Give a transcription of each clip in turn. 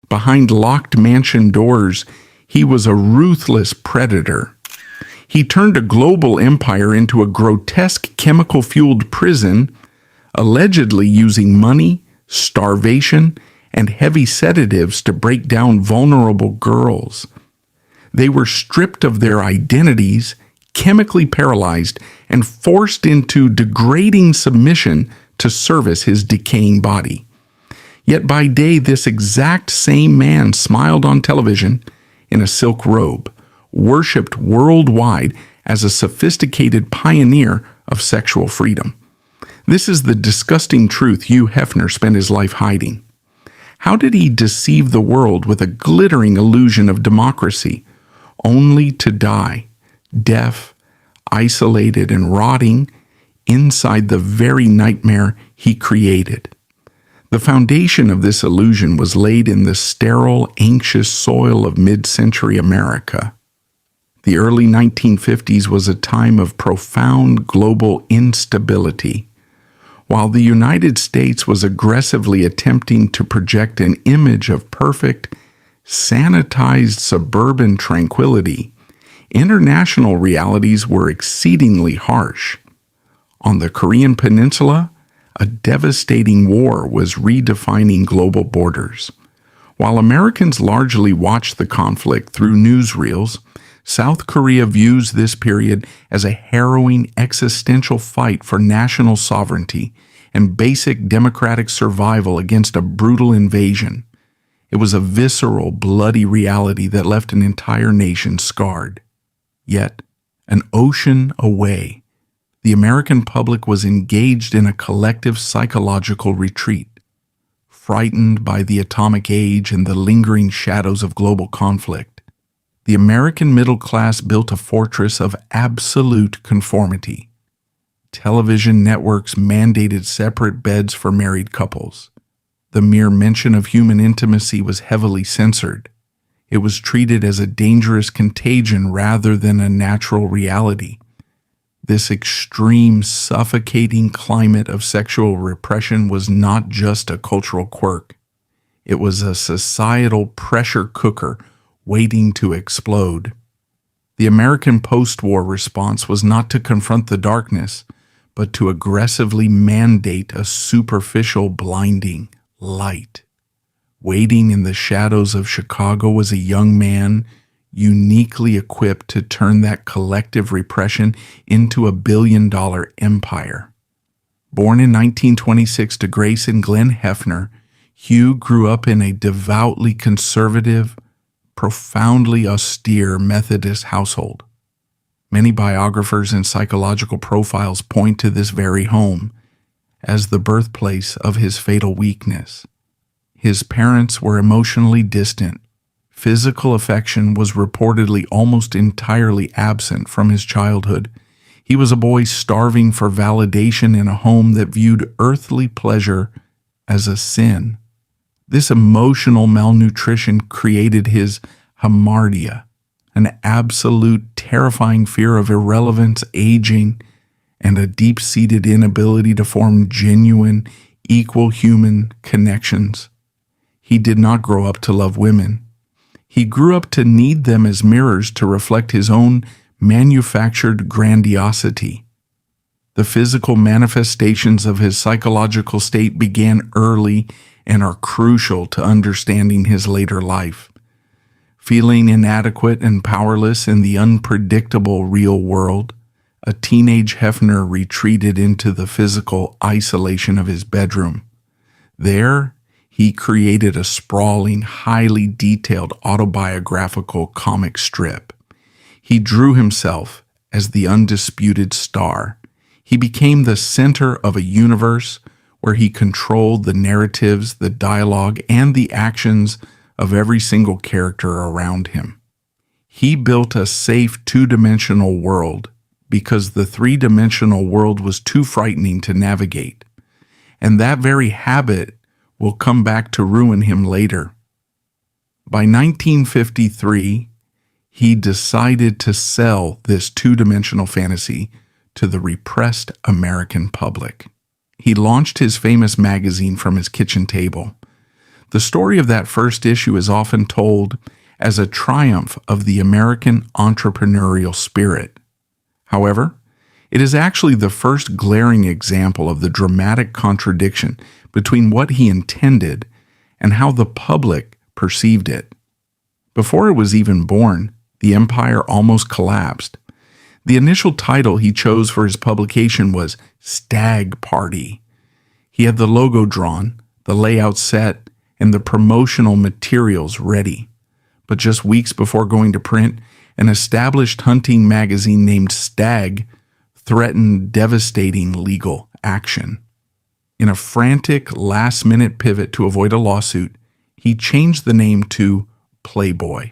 Behind locked mansion doors, he was a ruthless predator. He turned a global empire into a grotesque chemical-fueled prison, allegedly using money, starvation, and heavy sedatives to break down vulnerable girls. They were stripped of their identities, chemically paralyzed, and forced into degrading submission to service his decaying body. Yet by day, this exact same man smiled on television in a silk robe, worshipped worldwide as a sophisticated pioneer of sexual freedom. This is the disgusting truth Hugh Hefner spent his life hiding. How did he deceive the world with a glittering illusion of democracy, only to die, deaf, isolated, and rotting inside the very nightmare he created? The foundation of this illusion was laid in the sterile, anxious soil of mid-century America. The early 1950s was a time of profound global instability. While the United States was aggressively attempting to project an image of perfect, sanitized suburban tranquility, international realities were exceedingly harsh. On the Korean Peninsula, a devastating war was redefining global borders. While Americans largely watched the conflict through newsreels, South Korea views this period as a harrowing existential fight for national sovereignty and basic democratic survival against a brutal invasion. It was a visceral, bloody reality that left an entire nation scarred. Yet, an ocean away, the American public was engaged in a collective psychological retreat. Frightened by the atomic age and the lingering shadows of global conflict, the American middle class built a fortress of absolute conformity. Television networks mandated separate beds for married couples. The mere mention of human intimacy was heavily censored. It was treated as a dangerous contagion rather than a natural reality. This extreme, suffocating climate of sexual repression was not just a cultural quirk. It was a societal pressure cooker waiting to explode. The American post-war response was not to confront the darkness, but to aggressively mandate a superficial, blinding light. Waiting in the shadows of Chicago was a young man uniquely equipped to turn that collective repression into a billion-dollar empire. Born in 1926 to Grace and Glenn Hefner, Hugh grew up in a devoutly conservative, profoundly austere Methodist household. Many biographers and psychological profiles point to this very home as the birthplace of his fatal weakness. His parents were emotionally distant. Physical affection was reportedly almost entirely absent from his childhood. He was a boy starving for validation in a home that viewed earthly pleasure as a sin. This emotional malnutrition created his hamartia, an absolute terrifying fear of irrelevance, aging, and a deep-seated inability to form genuine, equal human connections. He did not grow up to love women. He grew up to need them as mirrors to reflect his own manufactured grandiosity. The physical manifestations of his psychological state began early and are crucial to understanding his later life. Feeling inadequate and powerless in the unpredictable real world, a teenage Hefner retreated into the physical isolation of his bedroom. There, he created a sprawling, highly detailed autobiographical comic strip. He drew himself as the undisputed star. He became the center of a universe where he controlled the narratives, the dialogue, and the actions of every single character around him. He built a safe two-dimensional world because the three-dimensional world was too frightening to navigate. And that very habit will come back to ruin him later. By 1953, he decided to sell this two-dimensional fantasy to the repressed American public. He launched his famous magazine from his kitchen table. The story of that first issue is often told as a triumph of the American entrepreneurial spirit. However, it is actually the first glaring example of the dramatic contradiction between what he intended and how the public perceived it. Before it was even born, the empire almost collapsed. The initial title he chose for his publication was Stag Party. He had the logo drawn, the layout set, and the promotional materials ready. But just weeks before going to print, an established hunting magazine named Stag threatened devastating legal action. In a frantic last-minute pivot to avoid a lawsuit, he changed the name to Playboy.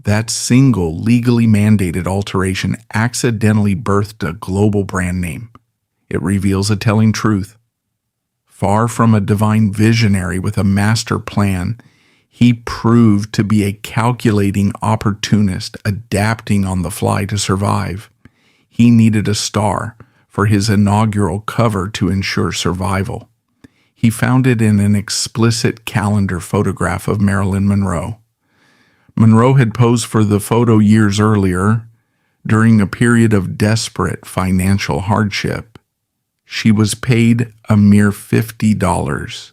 That single legally mandated alteration accidentally birthed a global brand name. It reveals a telling truth. Far from a divine visionary with a master plan, he proved to be a calculating opportunist adapting on the fly to survive. He needed a star for his inaugural cover to ensure survival. He found it in an explicit calendar photograph of Marilyn Monroe. Monroe had posed for the photo years earlier, during a period of desperate financial hardship. She was paid a mere $50.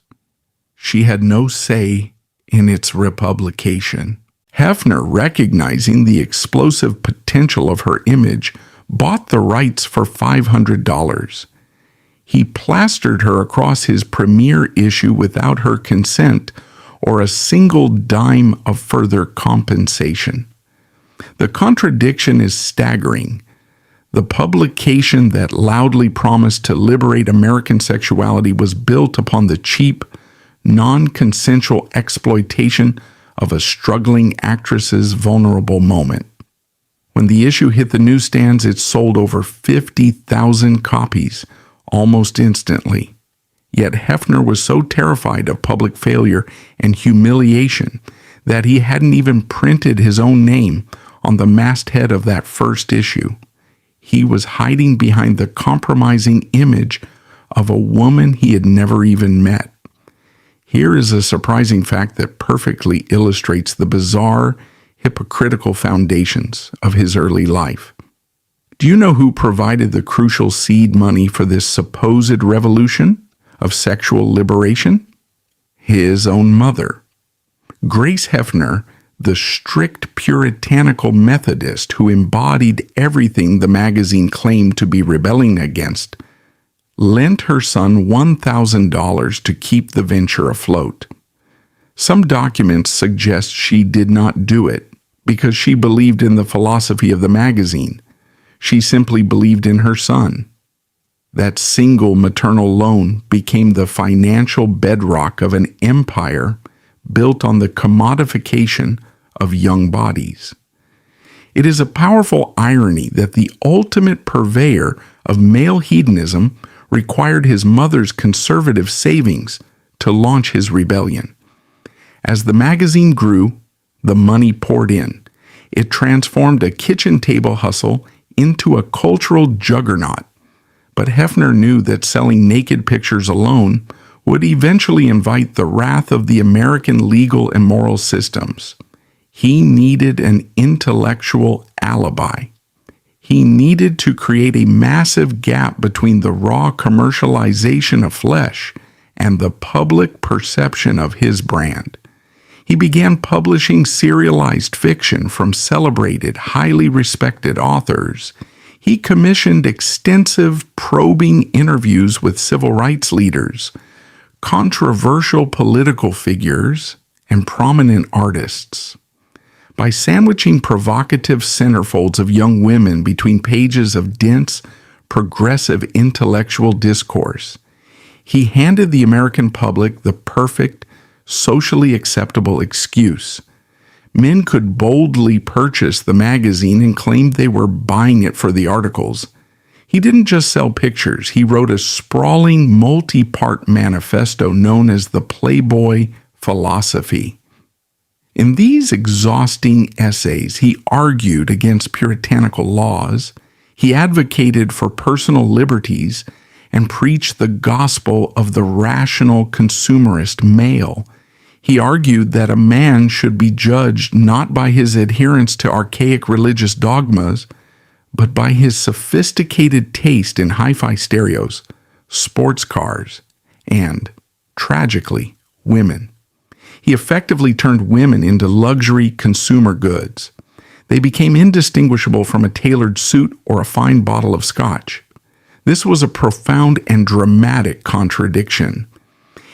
She had no say in its republication. Hefner, recognizing the explosive potential of her image, bought the rights for $500. He plastered her across his premiere issue without her consent or a single dime of further compensation. The contradiction is staggering. The publication that loudly promised to liberate American sexuality was built upon the cheap, non-consensual exploitation of a struggling actress's vulnerable moment. When the issue hit the newsstands, it sold over 50,000 copies almost instantly. Yet Hefner was so terrified of public failure and humiliation that he hadn't even printed his own name on the masthead of that first issue. He was hiding behind the compromising image of a woman he had never even met. Here is a surprising fact that perfectly illustrates the bizarre, hypocritical foundations of his early life. Do you know who provided the crucial seed money for this supposed revolution of sexual liberation? His own mother. Grace Hefner, the strict puritanical Methodist who embodied everything the magazine claimed to be rebelling against, lent her son $1,000 to keep the venture afloat. Some documents suggest she did not do it because she believed in the philosophy of the magazine. She simply believed in her son. That single maternal loan became the financial bedrock of an empire built on the commodification of young bodies. It is a powerful irony that the ultimate purveyor of male hedonism required his mother's conservative savings to launch his rebellion. As the magazine grew, the money poured in. It transformed a kitchen table hustle into a cultural juggernaut. But Hefner knew that selling naked pictures alone would eventually invite the wrath of the American legal and moral systems. He needed an intellectual alibi. He needed to create a massive gap between the raw commercialization of flesh and the public perception of his brand. He began publishing serialized fiction from celebrated, highly respected authors. He commissioned extensive, probing interviews with civil rights leaders, controversial political figures, and prominent artists. By sandwiching provocative centerfolds of young women between pages of dense, progressive intellectual discourse, he handed the American public the perfect, socially acceptable excuse. Men could boldly purchase the magazine and claim they were buying it for the articles. He didn't just sell pictures. He wrote a sprawling, multi-part manifesto known as the Playboy Philosophy. In these exhausting essays, he argued against puritanical laws, he advocated for personal liberties, and preached the gospel of the rational consumerist male. He argued that a man should be judged not by his adherence to archaic religious dogmas, but by his sophisticated taste in hi-fi stereos, sports cars, and, tragically, women. He effectively turned women into luxury consumer goods. They became indistinguishable from a tailored suit or a fine bottle of scotch. This was a profound and dramatic contradiction.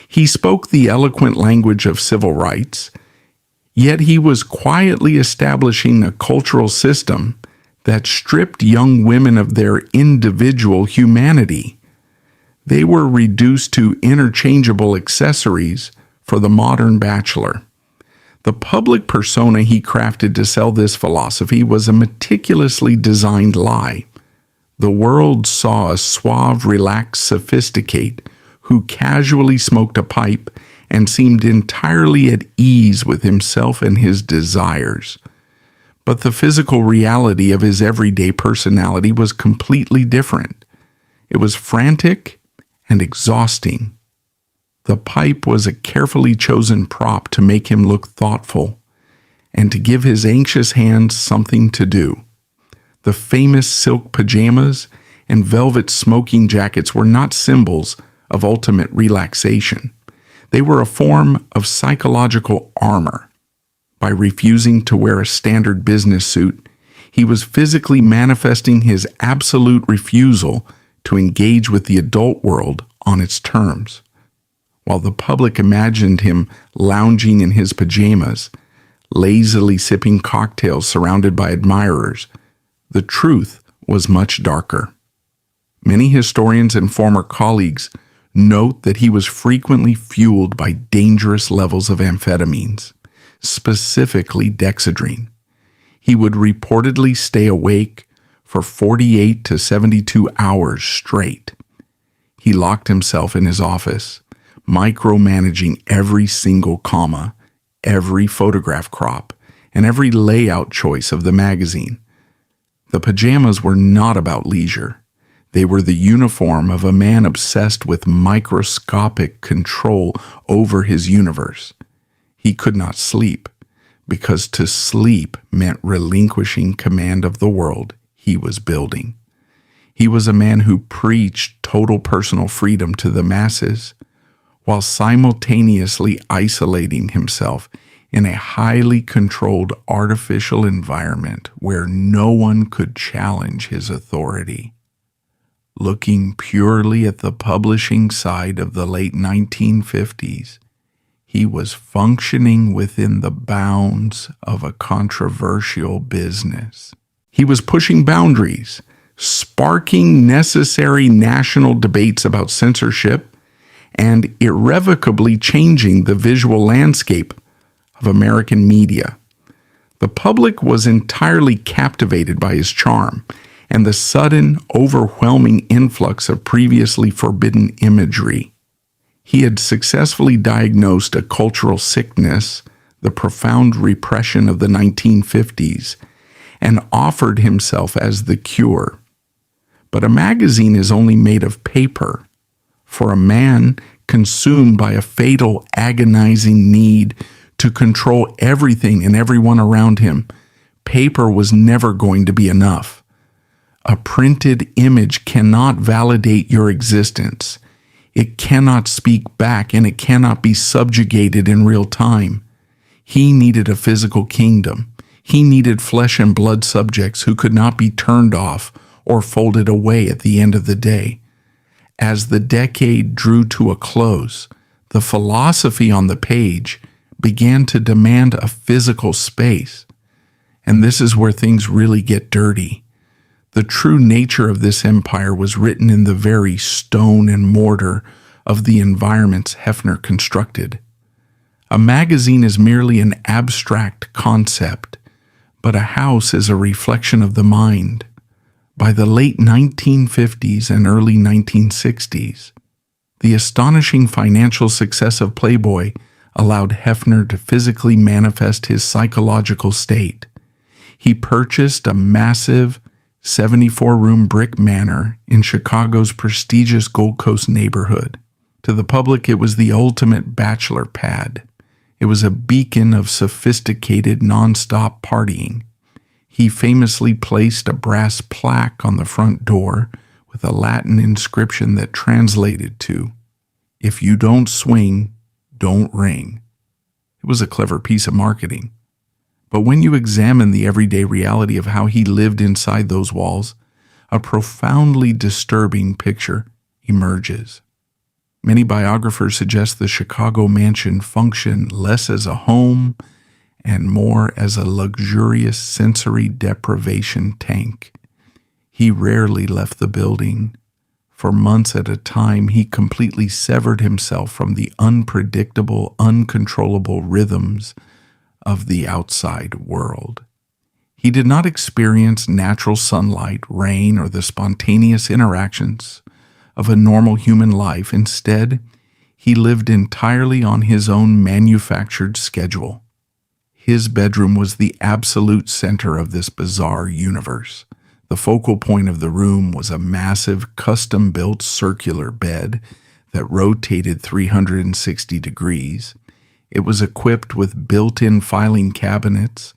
He spoke the eloquent language of civil rights, yet he was quietly establishing a cultural system that stripped young women of their individual humanity. They were reduced to interchangeable accessories for the modern bachelor. The public persona he crafted to sell this philosophy was a meticulously designed lie. The world saw a suave, relaxed sophisticate who casually smoked a pipe and seemed entirely at ease with himself and his desires. But the physical reality of his everyday personality was completely different. It was frantic and exhausting. The pipe was a carefully chosen prop to make him look thoughtful and to give his anxious hands something to do. The famous silk pajamas and velvet smoking jackets were not symbols of ultimate relaxation. They were a form of psychological armor. By refusing to wear a standard business suit, he was physically manifesting his absolute refusal to engage with the adult world on its terms. While the public imagined him lounging in his pajamas, lazily sipping cocktails surrounded by admirers, the truth was much darker. Many historians and former colleagues note that he was frequently fueled by dangerous levels of amphetamines, specifically dexedrine. He would reportedly stay awake for 48 to 72 hours straight. He locked himself in his office, micromanaging every single comma, every photograph crop, and every layout choice of the magazine. The pajamas were not about leisure. They were the uniform of a man obsessed with microscopic control over his universe. He could not sleep, because to sleep meant relinquishing command of the world he was building. He was a man who preached total personal freedom to the masses, while simultaneously isolating himself in a highly controlled artificial environment where no one could challenge his authority. Looking purely at the publishing side of the late 1950s, he was functioning within the bounds of a controversial business. He was pushing boundaries, sparking necessary national debates about censorship, and irrevocably changing the visual landscape of American media. The public was entirely captivated by his charm and the sudden, overwhelming influx of previously forbidden imagery. He had successfully diagnosed a cultural sickness, the profound repression of the 1950s, and offered himself as the cure. But a magazine is only made of paper. For a man consumed by a fatal, agonizing need to control everything and everyone around him, paper was never going to be enough. A printed image cannot validate your existence. It cannot speak back, and it cannot be subjugated in real time. He needed a physical kingdom. He needed flesh and blood subjects who could not be turned off or folded away at the end of the day. As the decade drew to a close, the philosophy on the page began to demand a physical space. And this is where things really get dirty. The true nature of this empire was written in the very stone and mortar of the environments Hefner constructed. A magazine is merely an abstract concept, but a house is a reflection of the mind. By the late 1950s and early 1960s, the astonishing financial success of Playboy allowed Hefner to physically manifest his psychological state. He purchased a massive 74-room brick manor in Chicago's prestigious Gold Coast neighborhood. To the public, it was the ultimate bachelor pad. It was a beacon of sophisticated non-stop partying. He famously placed a brass plaque on the front door with a Latin inscription that translated to, "If you don't swing, don't ring." It was a clever piece of marketing. But when you examine the everyday reality of how he lived inside those walls, a profoundly disturbing picture emerges. Many biographers suggest the Chicago mansion functioned less as a home and more as a luxurious sensory deprivation tank. He rarely left the building. For months at a time, he completely severed himself from the unpredictable, uncontrollable rhythms of the outside world. He did not experience natural sunlight, rain, or the spontaneous interactions of a normal human life. Instead, he lived entirely on his own manufactured schedule. His bedroom was the absolute center of this bizarre universe. The focal point of the room was a massive, custom-built circular bed that rotated 360 degrees. It was equipped with built-in filing cabinets,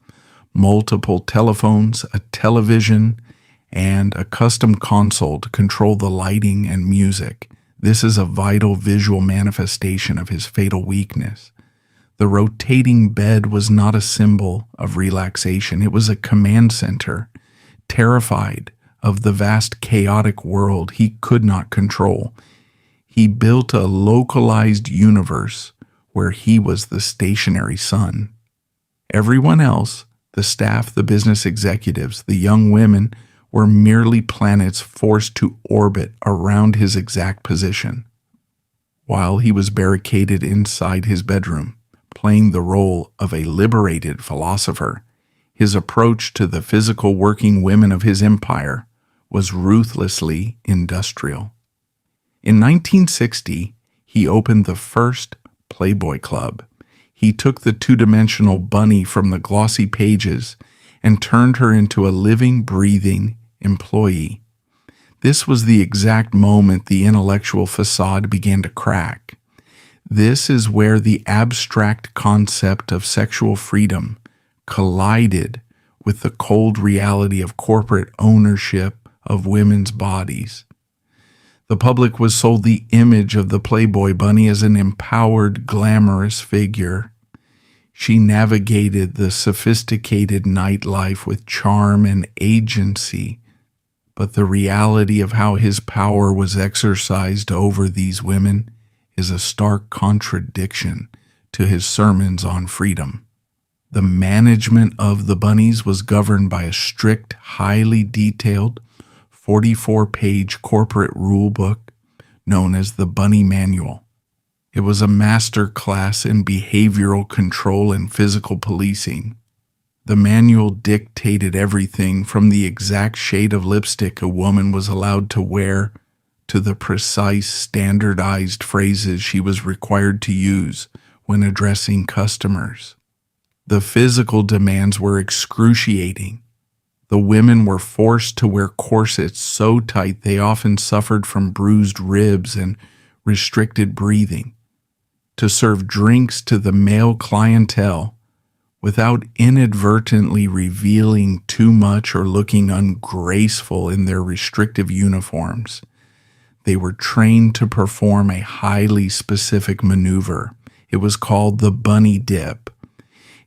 multiple telephones, a television, and a custom console to control the lighting and music. This is a vital visual manifestation of his fatal weakness. The rotating bed was not a symbol of relaxation. It was a command center. Terrified of the vast chaotic world he could not control, he built a localized universe where he was the stationary sun. Everyone else, the staff, the business executives, the young women, were merely planets forced to orbit around his exact position. While he was barricaded inside his bedroom, playing the role of a liberated philosopher, his approach to the physical working women of his empire was ruthlessly industrial. In 1960, he opened the first Playboy Club. He took the two-dimensional bunny from the glossy pages and turned her into a living, breathing employee. This was the exact moment the intellectual facade began to crack. This is where the abstract concept of sexual freedom collided with the cold reality of corporate ownership of women's bodies. The public was sold the image of the Playboy bunny as an empowered, glamorous figure. She navigated the sophisticated nightlife with charm and agency, but the reality of how his power was exercised over these women is a stark contradiction to his sermons on freedom. The management of the bunnies was governed by a strict, highly detailed, 44-page corporate rule book known as the Bunny Manual. It was a master class in behavioral control and physical policing. The manual dictated everything from the exact shade of lipstick a woman was allowed to wear to the precise, standardized phrases she was required to use when addressing customers. The physical demands were excruciating. The women were forced to wear corsets so tight they often suffered from bruised ribs and restricted breathing, to serve drinks to the male clientele without inadvertently revealing too much or looking ungraceful in their restrictive uniforms. They were trained to perform a highly specific maneuver. It was called the bunny dip.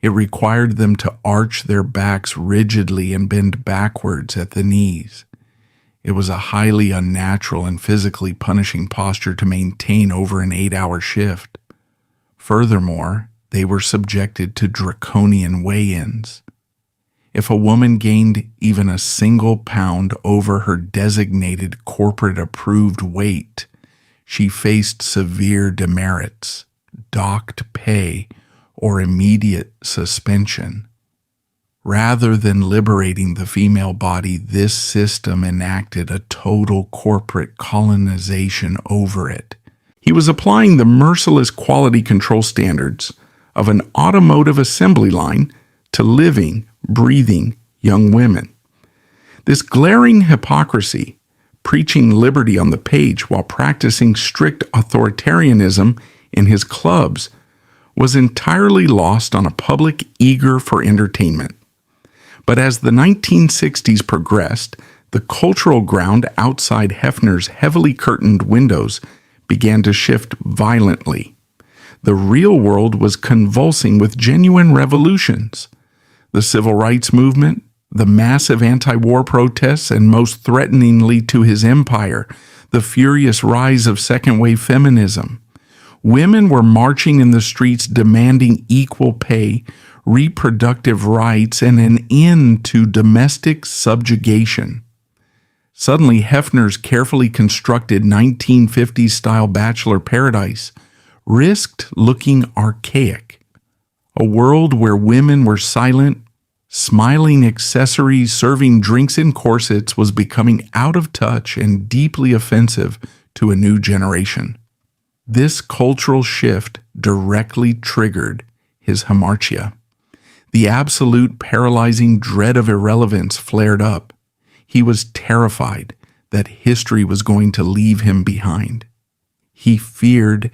It required them to arch their backs rigidly and bend backwards at the knees. It was a highly unnatural and physically punishing posture to maintain over an 8-hour shift. Furthermore, they were subjected to draconian weigh-ins. If a woman gained even a single pound over her designated corporate-approved weight, she faced severe demerits, docked pay, or immediate suspension. Rather than liberating the female body, this system enacted a total corporate colonization over it. He was applying the merciless quality control standards of an automotive assembly line to living, breathing young women. This glaring hypocrisy, preaching liberty on the page while practicing strict authoritarianism in his clubs, was entirely lost on a public eager for entertainment. But as the 1960s progressed, the cultural ground outside Hefner's heavily curtained windows began to shift violently. The real world was convulsing with genuine revolutions. The civil rights movement, the massive anti-war protests, and most threateningly to his empire, the furious rise of second-wave feminism. Women were marching in the streets demanding equal pay, reproductive rights, and an end to domestic subjugation. Suddenly, Hefner's carefully constructed 1950s-style bachelor paradise risked looking archaic. A world where women were silent, smiling accessories serving drinks in corsets was becoming out of touch and deeply offensive to a new generation. This cultural shift directly triggered his hamartia. The absolute paralyzing dread of irrelevance flared up. He was terrified that history was going to leave him behind. He feared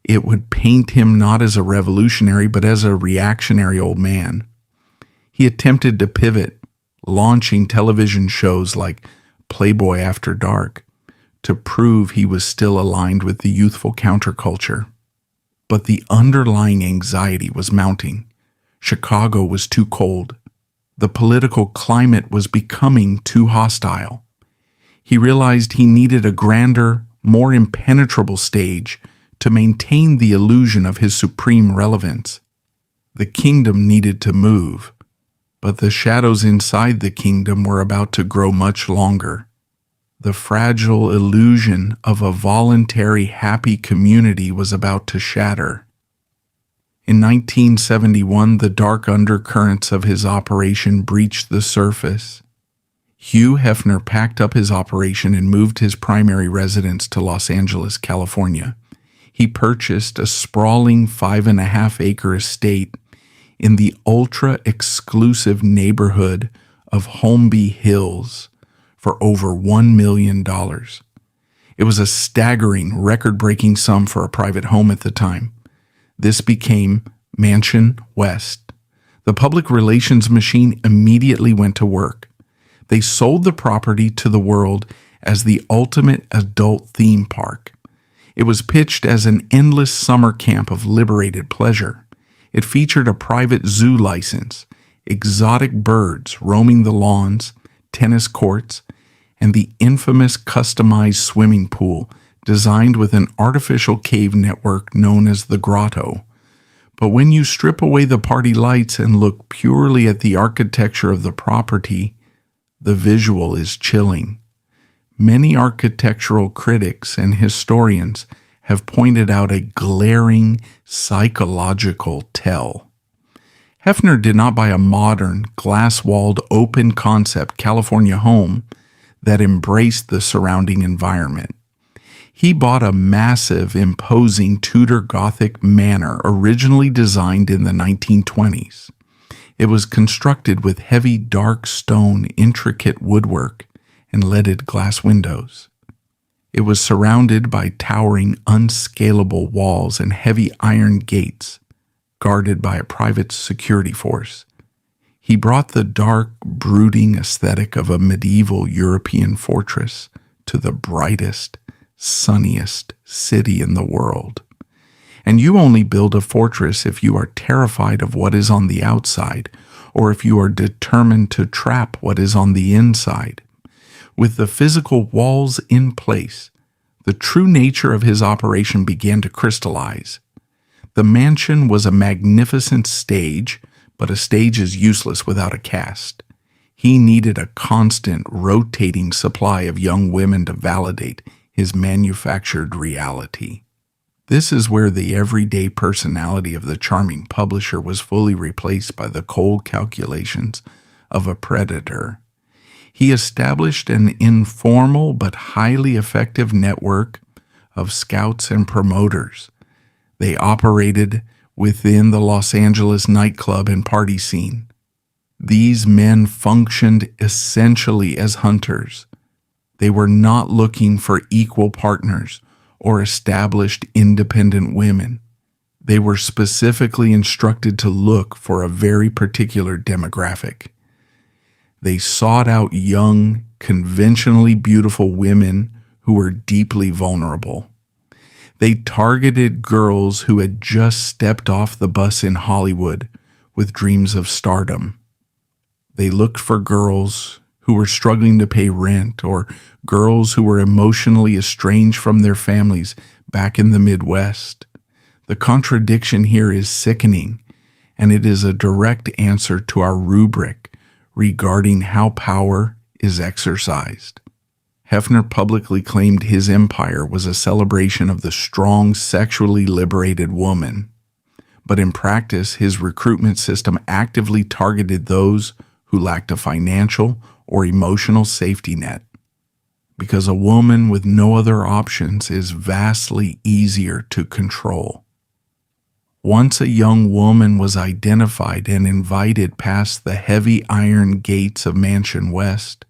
it would paint him not as a revolutionary, but as a reactionary old man. He attempted to pivot, launching television shows like Playboy After Dark to prove he was still aligned with the youthful counterculture. But the underlying anxiety was mounting. Chicago was too cold. The political climate was becoming too hostile. He realized he needed a grander, more impenetrable stage to maintain the illusion of his supreme relevance. The kingdom needed to move, but the shadows inside the kingdom were about to grow much longer. The fragile illusion of a voluntary, happy community was about to shatter. In 1971, the dark undercurrents of his operation breached the surface. Hugh Hefner packed up his operation and moved his primary residence to Los Angeles, California. He purchased a sprawling 5.5-acre estate in the ultra-exclusive neighborhood of Holmby Hills for over $1 million. It was a staggering, record-breaking sum for a private home at the time. This became Mansion West. The public relations machine immediately went to work. They sold the property to the world as the ultimate adult theme park. It was pitched as an endless summer camp of liberated pleasure. It featured a private zoo license, exotic birds roaming the lawns, tennis courts, and the infamous customized swimming pool designed with an artificial cave network known as the Grotto. But when you strip away the party lights and look purely at the architecture of the property, the visual is chilling. Many architectural critics and historians have pointed out a glaring psychological tell. Hefner did not buy a modern, glass-walled, open-concept California home that embraced the surrounding environment. He bought a massive, imposing Tudor Gothic manor originally designed in the 1920s. It was constructed with heavy, dark stone, intricate woodwork, and leaded glass windows. It was surrounded by towering, unscalable walls and heavy iron gates, guarded by a private security force. He brought the dark, brooding aesthetic of a medieval European fortress to the brightest, sunniest city in the world. And you only build a fortress if you are terrified of what is on the outside, or if you are determined to trap what is on the inside. With the physical walls in place, the true nature of his operation began to crystallize. The mansion was a magnificent stage, but a stage is useless without a cast. He needed a constant, rotating supply of young women to validate his manufactured reality. This is where the everyday personality of the charming publisher was fully replaced by the cold calculations of a predator. He established an informal but highly effective network of scouts and promoters. They operated within the Los Angeles nightclub and party scene. These men functioned essentially as hunters. They were not looking for equal partners or established independent women. They were specifically instructed to look for a very particular demographic. They sought out young, conventionally beautiful women who were deeply vulnerable. They targeted girls who had just stepped off the bus in Hollywood with dreams of stardom. They looked for girls who were struggling to pay rent, or girls who were emotionally estranged from their families back in the Midwest. The contradiction here is sickening, and it is a direct answer to our rubric regarding how power is exercised. Hefner publicly claimed his empire was a celebration of the strong, sexually liberated woman. But in practice, his recruitment system actively targeted those who lacked a financial or emotional safety net. Because a woman with no other options is vastly easier to control. Once a young woman was identified and invited past the heavy iron gates of Mansion West,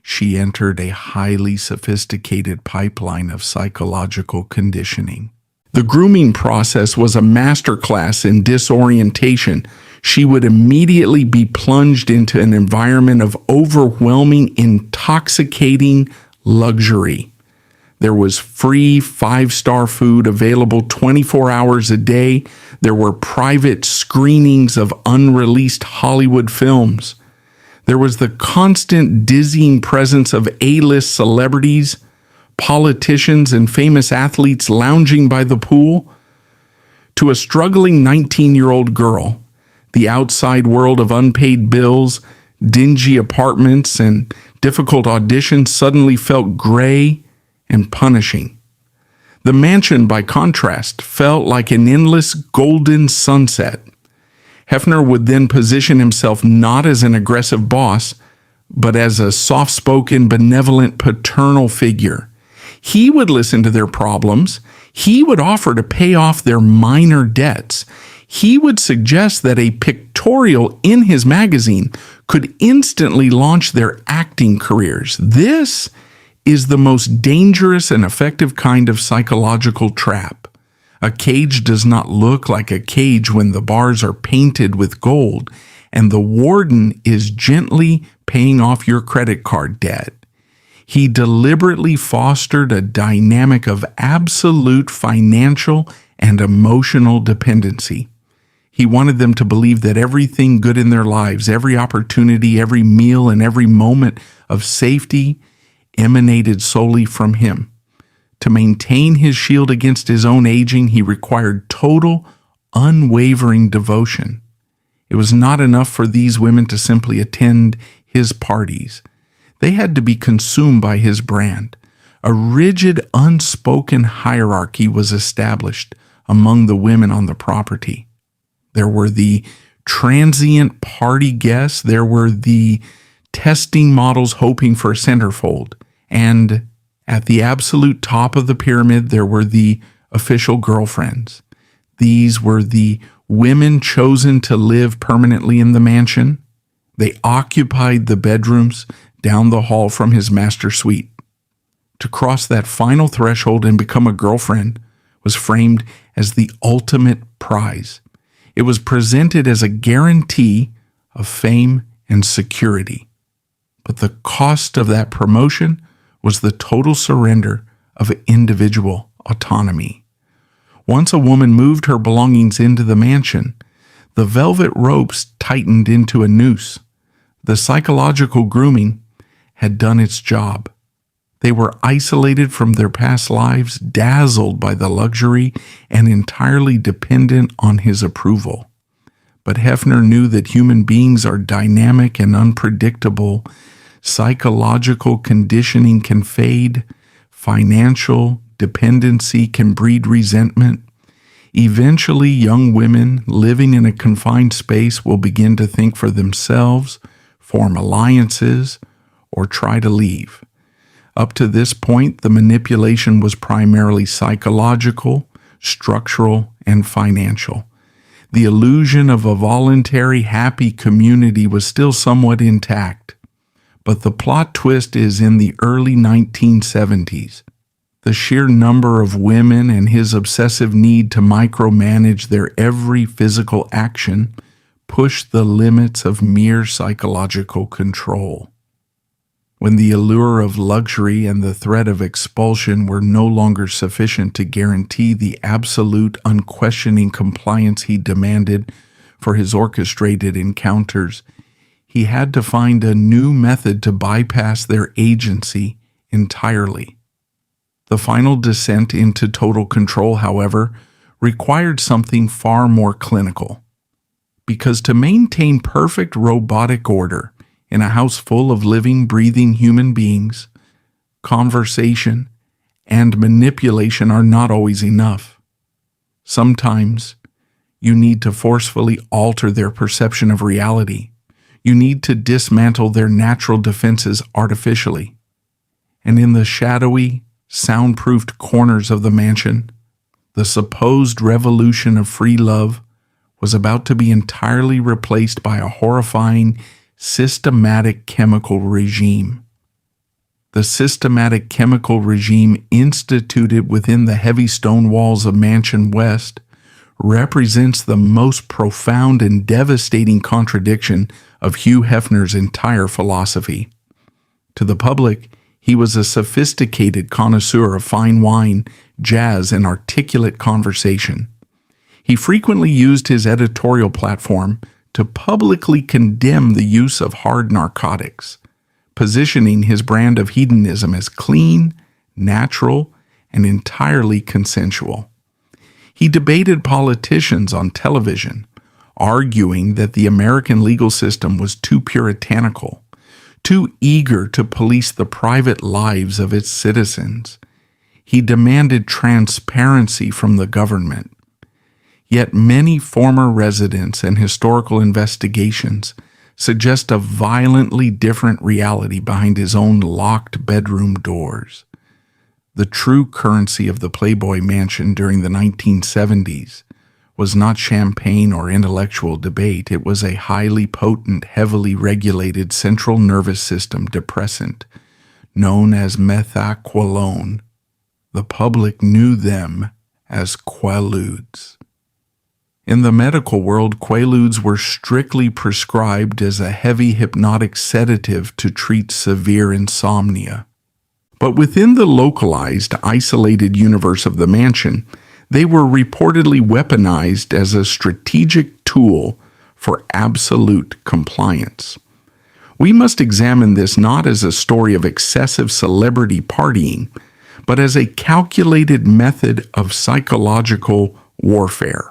she entered a highly sophisticated pipeline of psychological conditioning. The grooming process was a masterclass in disorientation. She would immediately be plunged into an environment of overwhelming, intoxicating luxury. There was free 5-star food available 24 hours a day. There were private screenings of unreleased Hollywood films. There was the constant dizzying presence of A-list celebrities, politicians, and famous athletes lounging by the pool. To a struggling 19-year-old girl, the outside world of unpaid bills, dingy apartments, and difficult auditions suddenly felt gray and punishing. The mansion, by contrast, felt like an endless golden sunset. Hefner would then position himself not as an aggressive boss, but as a soft-spoken, benevolent, paternal figure. He would listen to their problems. He would offer to pay off their minor debts. He would suggest that a pictorial in his magazine could instantly launch their acting careers. This is the most dangerous and effective kind of psychological trap. A cage does not look like a cage when the bars are painted with gold and the warden is gently paying off your credit card debt. He deliberately fostered a dynamic of absolute financial and emotional dependency. He wanted them to believe that everything good in their lives, every opportunity, every meal, and every moment of safety emanated solely from him. To maintain his shield against his own aging, he required total, unwavering devotion. It was not enough for these women to simply attend his parties. They had to be consumed by his brand. A rigid, unspoken hierarchy was established among the women on the property. There were the transient party guests, there were the testing models hoping for a centerfold, and at the absolute top of the pyramid, there were the official girlfriends. These were the women chosen to live permanently in the mansion. They occupied the bedrooms down the hall from his master suite. To cross that final threshold and become a girlfriend was framed as the ultimate prize. It was presented as a guarantee of fame and security. But the cost of that promotion was the total surrender of individual autonomy. Once a woman moved her belongings into the mansion, the velvet ropes tightened into a noose. The psychological grooming had done its job. They were isolated from their past lives, dazzled by the luxury, and entirely dependent on his approval. But Hefner knew that human beings are dynamic and unpredictable. Psychological conditioning can fade. Financial dependency can breed resentment. Eventually, young women living in a confined space will begin to think for themselves, form alliances, or try to leave. Up to this point, the manipulation was primarily psychological, structural, and financial. The illusion of a voluntary, happy community was still somewhat intact. But the plot twist is in the early 1970s. The sheer number of women and his obsessive need to micromanage their every physical action pushed the limits of mere psychological control. When the allure of luxury and the threat of expulsion were no longer sufficient to guarantee the absolute, unquestioning compliance he demanded for his orchestrated encounters, he had to find a new method to bypass their agency entirely. The final descent into total control, however, required something far more clinical. Because to maintain perfect robotic order in a house full of living, breathing human beings, conversation and manipulation are not always enough. Sometimes you need to forcefully alter their perception of reality. You need to dismantle their natural defenses artificially. And in the shadowy, soundproofed corners of the mansion, the supposed revolution of free love was about to be entirely replaced by a horrifying, systematic chemical regime. The systematic chemical regime instituted within the heavy stone walls of Mansion West represents the most profound and devastating contradiction of Hugh Hefner's entire philosophy. To the public, he was a sophisticated connoisseur of fine wine, jazz, and articulate conversation. He frequently used his editorial platform to publicly condemn the use of hard narcotics, positioning his brand of hedonism as clean, natural, and entirely consensual. He debated politicians on television, arguing that the American legal system was too puritanical, too eager to police the private lives of its citizens. He demanded transparency from the government. Yet many former residents and historical investigations suggest a violently different reality behind his own locked bedroom doors. The true currency of the Playboy Mansion during the 1970s was not champagne or intellectual debate. It was a highly potent, heavily regulated central nervous system depressant known as methaqualone. The public knew them as quaaludes. In the medical world, quaaludes were strictly prescribed as a heavy hypnotic sedative to treat severe insomnia. But within the localized, isolated universe of the mansion, they were reportedly weaponized as a strategic tool for absolute compliance. We must examine this not as a story of excessive celebrity partying, but as a calculated method of psychological warfare.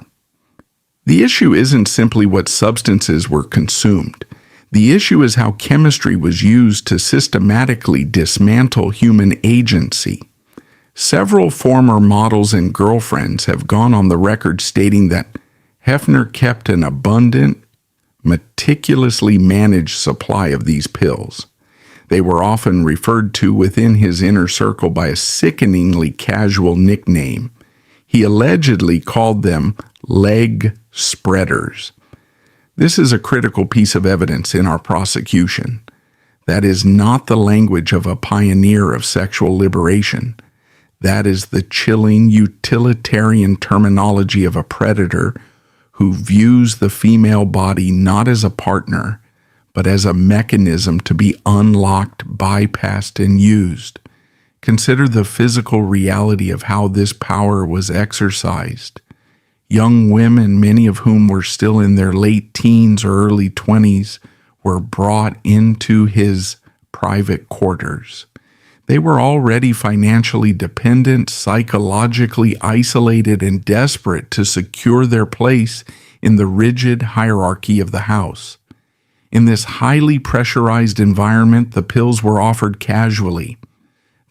The issue isn't simply what substances were consumed. The issue is how chemistry was used to systematically dismantle human agency. Several former models and girlfriends have gone on the record stating that Hefner kept an abundant, meticulously managed supply of these pills. They were often referred to within his inner circle by a sickeningly casual nickname. He allegedly called them leg spreaders. This is a critical piece of evidence in our prosecution. That is not the language of a pioneer of sexual liberation. That is the chilling utilitarian terminology of a predator who views the female body not as a partner, but as a mechanism to be unlocked, bypassed, and used. Consider the physical reality of how this power was exercised. Young women, many of whom were still in their late teens or early 20s, were brought into his private quarters. They were already financially dependent, psychologically isolated, and desperate to secure their place in the rigid hierarchy of the house. In this highly pressurized environment, the pills were offered casually.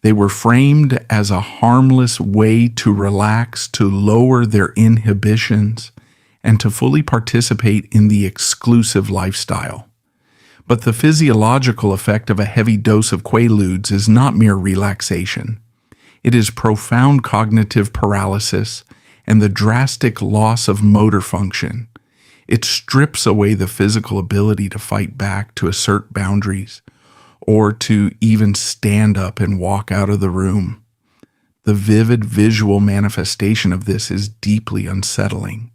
They were framed as a harmless way to relax, to lower their inhibitions, and to fully participate in the exclusive lifestyle. But the physiological effect of a heavy dose of quaaludes is not mere relaxation. It is profound cognitive paralysis and the drastic loss of motor function. It strips away the physical ability to fight back, to assert boundaries, or to even stand up and walk out of the room. The vivid visual manifestation of this is deeply unsettling.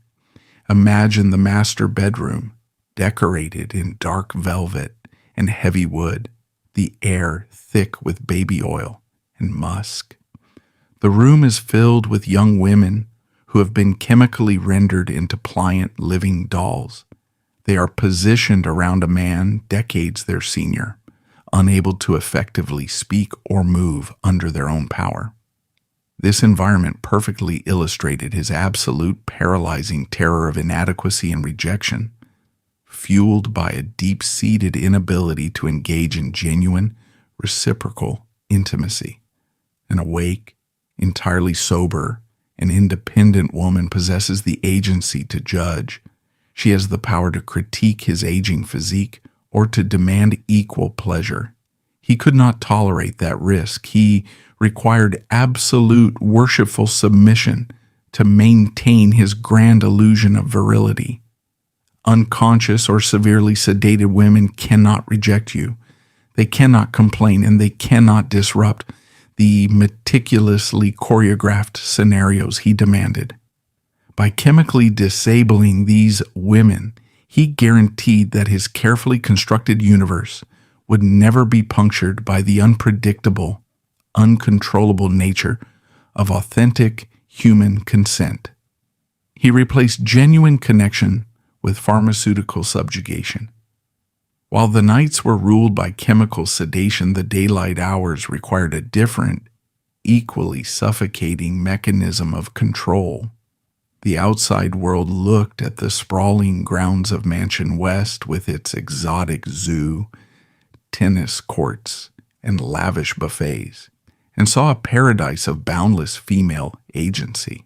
Imagine the master bedroom, decorated in dark velvet and heavy wood, the air thick with baby oil and musk. The room is filled with young women who have been chemically rendered into pliant living dolls. They are positioned around a man decades their senior, unable to effectively speak or move under their own power. This environment perfectly illustrated his absolute paralyzing terror of inadequacy and rejection, fueled by a deep-seated inability to engage in genuine, reciprocal intimacy. An awake, entirely sober, and independent woman possesses the agency to judge. She has the power to critique his aging physique or to demand equal pleasure. He could not tolerate that risk. He required absolute worshipful submission to maintain his grand illusion of virility. Unconscious or severely sedated women cannot reject you. They cannot complain, and they cannot disrupt the meticulously choreographed scenarios he demanded. By chemically disabling these women, he guaranteed that his carefully constructed universe would never be punctured by the unpredictable, uncontrollable nature of authentic human consent. He replaced genuine connection with pharmaceutical subjugation. While the nights were ruled by chemical sedation, the daylight hours required a different, equally suffocating mechanism of control. The outside world looked at the sprawling grounds of Mansion West with its exotic zoo, tennis courts, and lavish buffets, and saw a paradise of boundless female agency.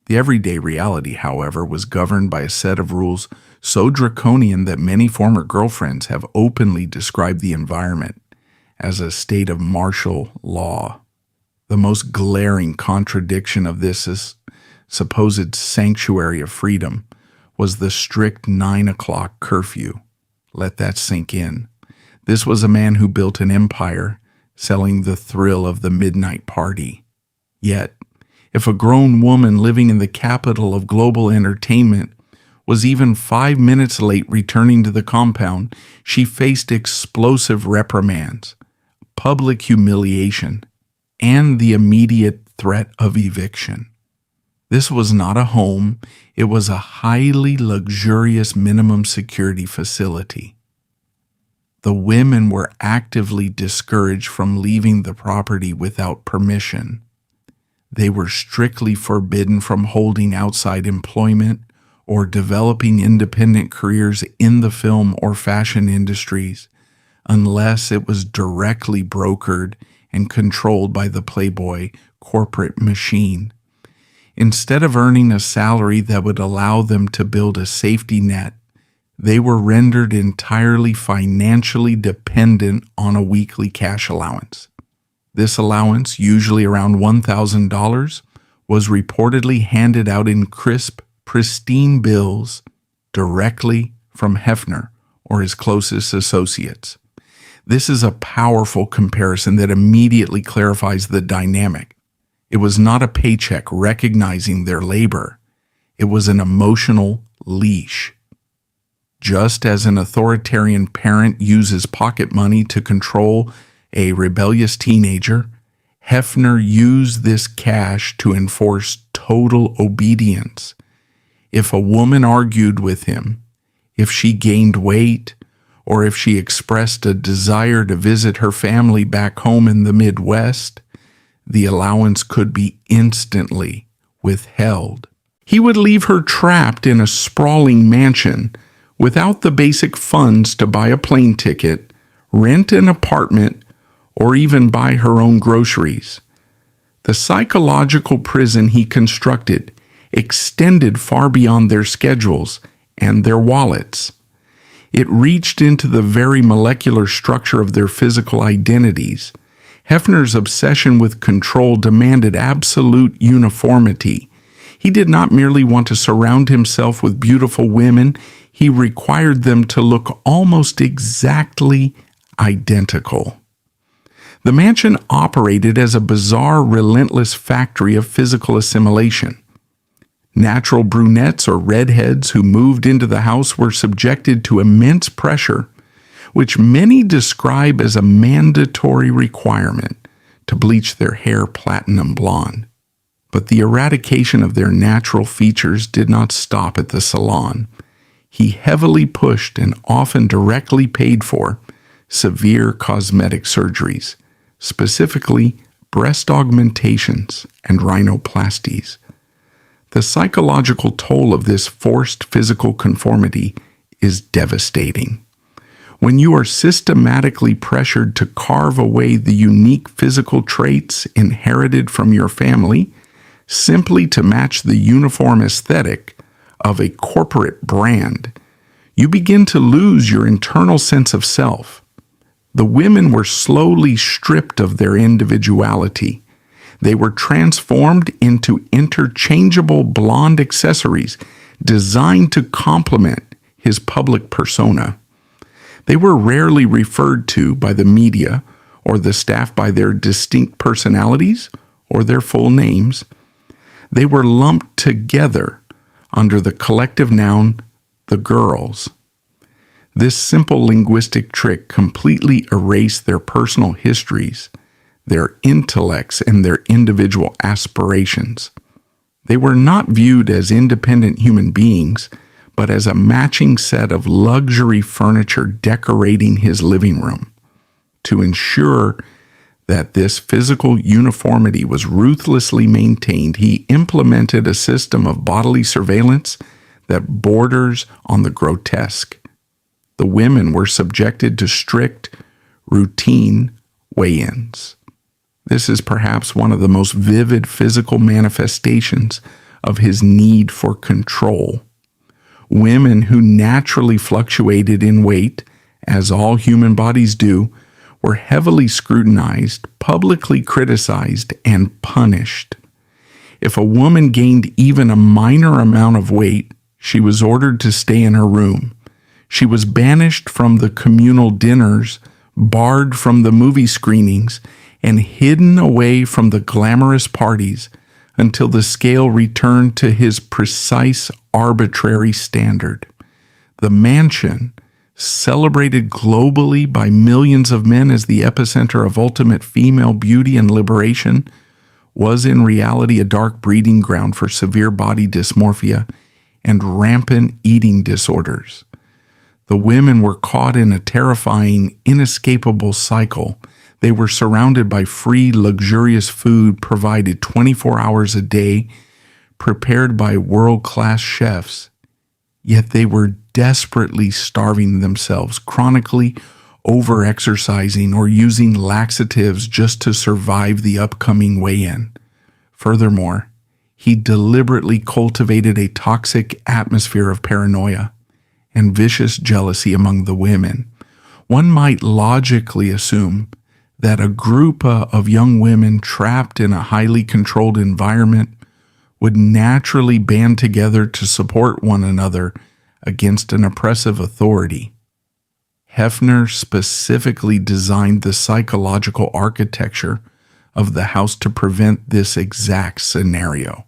The everyday reality, however, was governed by a set of rules so draconian that many former girlfriends have openly described the environment as a state of martial law. The most glaring contradiction of this supposed sanctuary of freedom was the strict 9 o'clock curfew. Let that sink in. This was a man who built an empire, selling the thrill of the midnight party. Yet, if a grown woman living in the capital of global entertainment was even 5 minutes late returning to the compound, she faced explosive reprimands, public humiliation, and the immediate threat of eviction. This was not a home, it was a highly luxurious minimum security facility. The women were actively discouraged from leaving the property without permission. They were strictly forbidden from holding outside employment or developing independent careers in the film or fashion industries unless it was directly brokered and controlled by the Playboy corporate machine. Instead of earning a salary that would allow them to build a safety net, they were rendered entirely financially dependent on a weekly cash allowance. This allowance, usually around $1,000, was reportedly handed out in crisp, pristine bills directly from Hefner or his closest associates. This is a powerful comparison that immediately clarifies the dynamic. It was not a paycheck recognizing their labor. It was an emotional leash. Just as an authoritarian parent uses pocket money to control a rebellious teenager, Hefner used this cash to enforce total obedience. If a woman argued with him, if she gained weight, or if she expressed a desire to visit her family back home in the Midwest, the allowance could be instantly withheld. He would leave her trapped in a sprawling mansion without the basic funds to buy a plane ticket, rent an apartment, or even buy her own groceries. The psychological prison he constructed extended far beyond their schedules and their wallets. It reached into the very molecular structure of their physical identities. Hefner's obsession with control demanded absolute uniformity. He did not merely want to surround himself with beautiful women, he required them to look almost exactly identical. The mansion operated as a bizarre, relentless factory of physical assimilation. Natural brunettes or redheads who moved into the house were subjected to immense pressure, which many describe as a mandatory requirement to bleach their hair platinum blonde. But the eradication of their natural features did not stop at the salon. He heavily pushed and often directly paid for severe cosmetic surgeries, specifically breast augmentations and rhinoplasties. The psychological toll of this forced physical conformity is devastating. When you are systematically pressured to carve away the unique physical traits inherited from your family simply to match the uniform aesthetic of a corporate brand, you begin to lose your internal sense of self. The women were slowly stripped of their individuality. They were transformed into interchangeable blonde accessories designed to complement his public persona. They were rarely referred to by the media or the staff by their distinct personalities or their full names. They were lumped together under the collective noun, the girls. This simple linguistic trick completely erased their personal histories, their intellects, and their individual aspirations. They were not viewed as independent human beings, but as a matching set of luxury furniture decorating his living room. To ensure that this physical uniformity was ruthlessly maintained, he implemented a system of bodily surveillance that borders on the grotesque. The women were subjected to strict, routine weigh-ins. This is perhaps one of the most vivid physical manifestations of his need for control. Women who naturally fluctuated in weight, as all human bodies do, were heavily scrutinized, publicly criticized, and punished. If a woman gained even a minor amount of weight, she was ordered to stay in her room. She was banished from the communal dinners, barred from the movie screenings, and hidden away from the glamorous parties until the scale returned to his precise, arbitrary standard. The mansion, celebrated globally by millions of men as the epicenter of ultimate female beauty and liberation, was in reality a dark breeding ground for severe body dysmorphia and rampant eating disorders. The women were caught in a terrifying, inescapable cycle. They were surrounded by free, luxurious food provided 24 hours a day, prepared by world-class chefs. Yet they were desperately starving themselves, chronically over-exercising or using laxatives just to survive the upcoming weigh-in. Furthermore, he deliberately cultivated a toxic atmosphere of paranoia and vicious jealousy among the women. One might logically assume that a group of young women trapped in a highly controlled environment would naturally band together to support one another against an oppressive authority. Hefner specifically designed the psychological architecture of the house to prevent this exact scenario.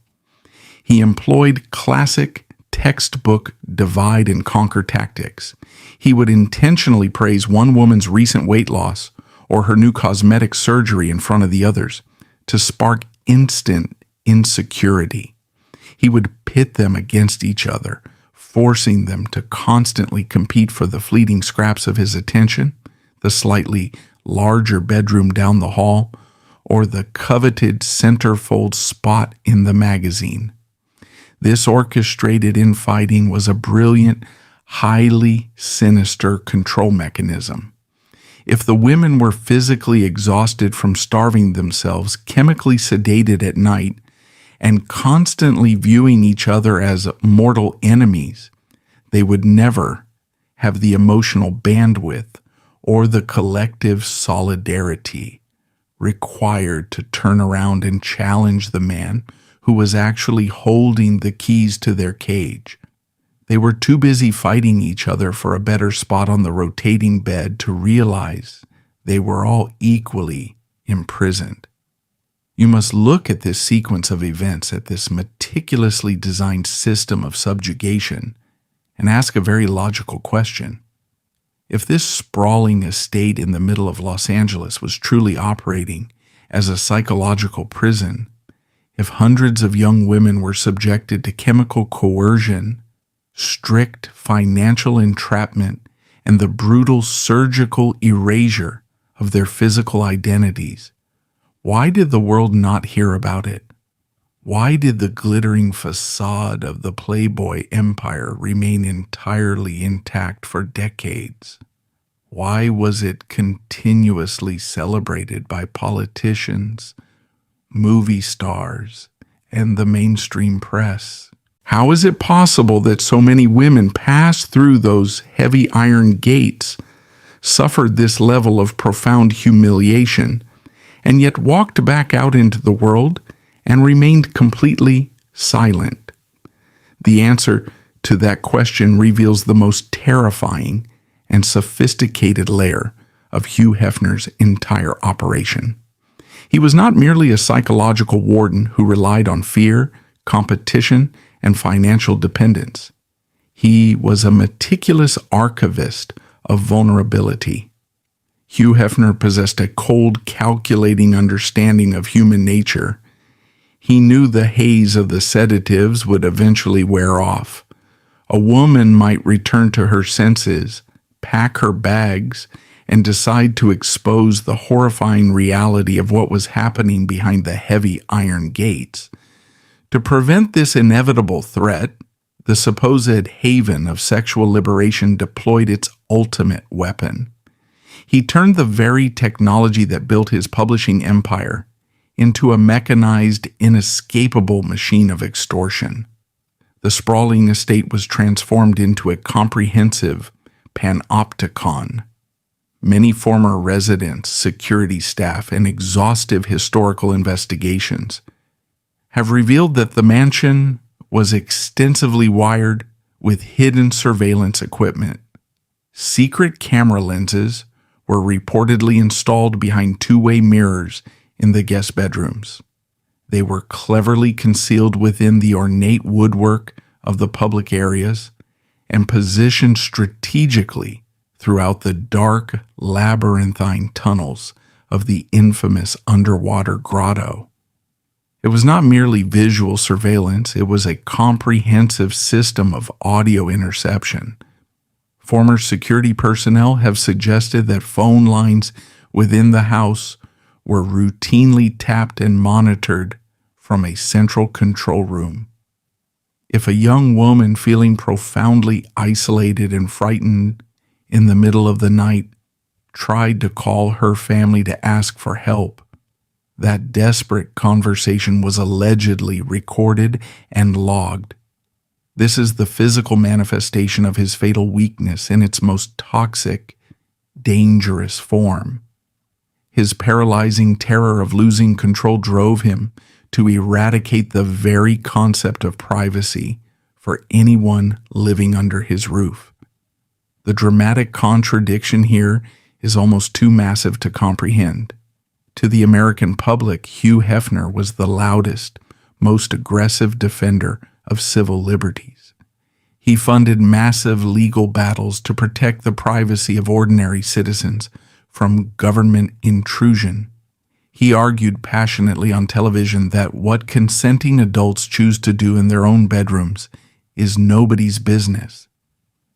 He employed classic textbook divide and conquer tactics. He would intentionally praise one woman's recent weight loss or her new cosmetic surgery in front of the others to spark instant insecurity. He would pit them against each other, forcing them to constantly compete for the fleeting scraps of his attention, the slightly larger bedroom down the hall, or the coveted centerfold spot in the magazine. This orchestrated infighting was a brilliant, highly sinister control mechanism. If the women were physically exhausted from starving themselves, chemically sedated at night, and constantly viewing each other as mortal enemies, they would never have the emotional bandwidth or the collective solidarity required to turn around and challenge the man who was actually holding the keys to their cage. They were too busy fighting each other for a better spot on the rotating bed to realize they were all equally imprisoned. You must look at this sequence of events, at this meticulously designed system of subjugation, and ask a very logical question. If this sprawling estate in the middle of Los Angeles was truly operating as a psychological prison, if hundreds of young women were subjected to chemical coercion, strict financial entrapment, and the brutal surgical erasure of their physical identities, why did the world not hear about it? Why did the glittering facade of the Playboy empire remain entirely intact for decades? Why was it continuously celebrated by politicians, movie stars, and the mainstream press? How is it possible that so many women passed through those heavy iron gates, suffered this level of profound humiliation, and yet walked back out into the world and remained completely silent? The answer to that question reveals the most terrifying and sophisticated layer of Hugh Hefner's entire operation. He was not merely a psychological warden who relied on fear, competition, and financial dependence. He was a meticulous archivist of vulnerability. Hugh Hefner possessed a cold, calculating understanding of human nature. He knew the haze of the sedatives would eventually wear off. A woman might return to her senses, pack her bags, and decide to expose the horrifying reality of what was happening behind the heavy iron gates. To prevent this inevitable threat, the supposed haven of sexual liberation deployed its ultimate weapon. He turned the very technology that built his publishing empire into a mechanized, inescapable machine of extortion. The sprawling estate was transformed into a comprehensive panopticon. Many former residents, security staff, and exhaustive historical investigations have revealed that the mansion was extensively wired with hidden surveillance equipment. Secret camera lenses were reportedly installed behind two-way mirrors in the guest bedrooms. They were cleverly concealed within the ornate woodwork of the public areas and positioned strategically throughout the dark, labyrinthine tunnels of the infamous underwater grotto. It was not merely visual surveillance, it was a comprehensive system of audio interception. Former security personnel have suggested that phone lines within the house were routinely tapped and monitored from a central control room. If a young woman feeling profoundly isolated and frightened in the middle of the night tried to call her family to ask for help, that desperate conversation was allegedly recorded and logged. This is the physical manifestation of his fatal weakness in its most toxic, dangerous form. His paralyzing terror of losing control drove him to eradicate the very concept of privacy for anyone living under his roof. The dramatic contradiction here is almost too massive to comprehend. To the American public, Hugh Hefner was the loudest, most aggressive defender of civil liberties. He funded massive legal battles to protect the privacy of ordinary citizens from government intrusion. He argued passionately on television that what consenting adults choose to do in their own bedrooms is nobody's business.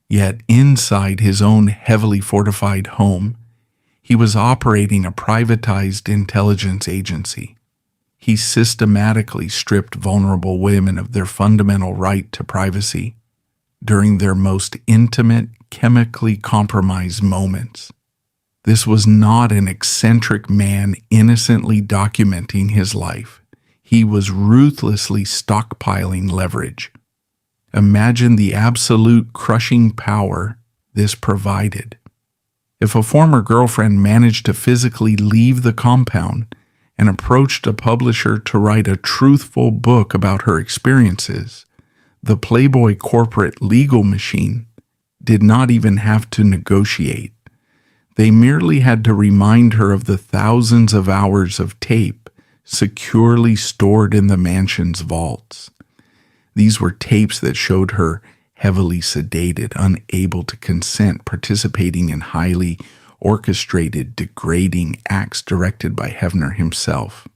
Yet inside his own heavily fortified home, he was operating a privatized intelligence agency. He systematically stripped vulnerable women of their fundamental right to privacy during their most intimate, chemically compromised moments. This was not an eccentric man innocently documenting his life. He was ruthlessly stockpiling leverage. Imagine the absolute crushing power this provided. If a former girlfriend managed to physically leave the compound and approached a publisher to write a truthful book about her experiences, the Playboy corporate legal machine did not even have to negotiate. They merely had to remind her of the thousands of hours of tape securely stored in the mansion's vaults. These were tapes that showed her heavily sedated, unable to consent, participating in highly orchestrated, degrading acts directed by Hefner himself.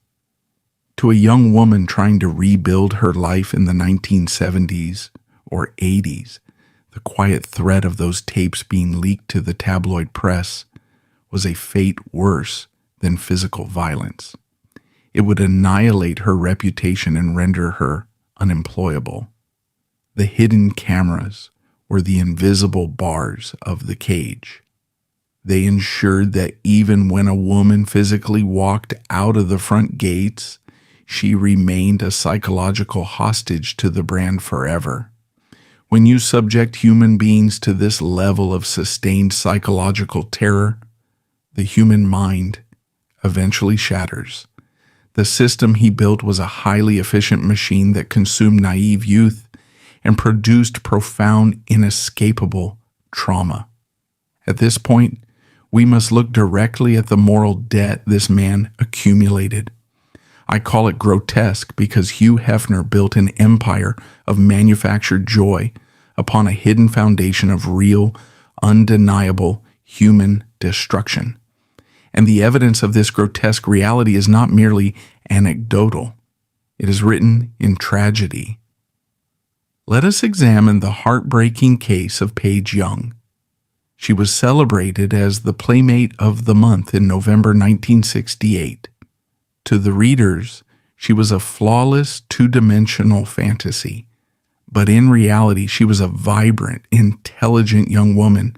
To a young woman trying to rebuild her life in the 1970s or 80s, the quiet threat of those tapes being leaked to the tabloid press was a fate worse than physical violence. It would annihilate her reputation and render her unemployable. The hidden cameras were the invisible bars of the cage. They ensured that even when a woman physically walked out of the front gates, she remained a psychological hostage to the brand forever. When you subject human beings to this level of sustained psychological terror, the human mind eventually shatters. The system he built was a highly efficient machine that consumed naive youth and produced profound, inescapable trauma. At this point, we must look directly at the moral debt this man accumulated. I call it grotesque because Hugh Hefner built an empire of manufactured joy upon a hidden foundation of real, undeniable human destruction. And the evidence of this grotesque reality is not merely anecdotal. It is written in tragedy. Let us examine the heartbreaking case of Paige Young. She was celebrated as the Playmate of the Month in November 1968. To the readers, she was a flawless, two-dimensional fantasy. But in reality, she was a vibrant, intelligent young woman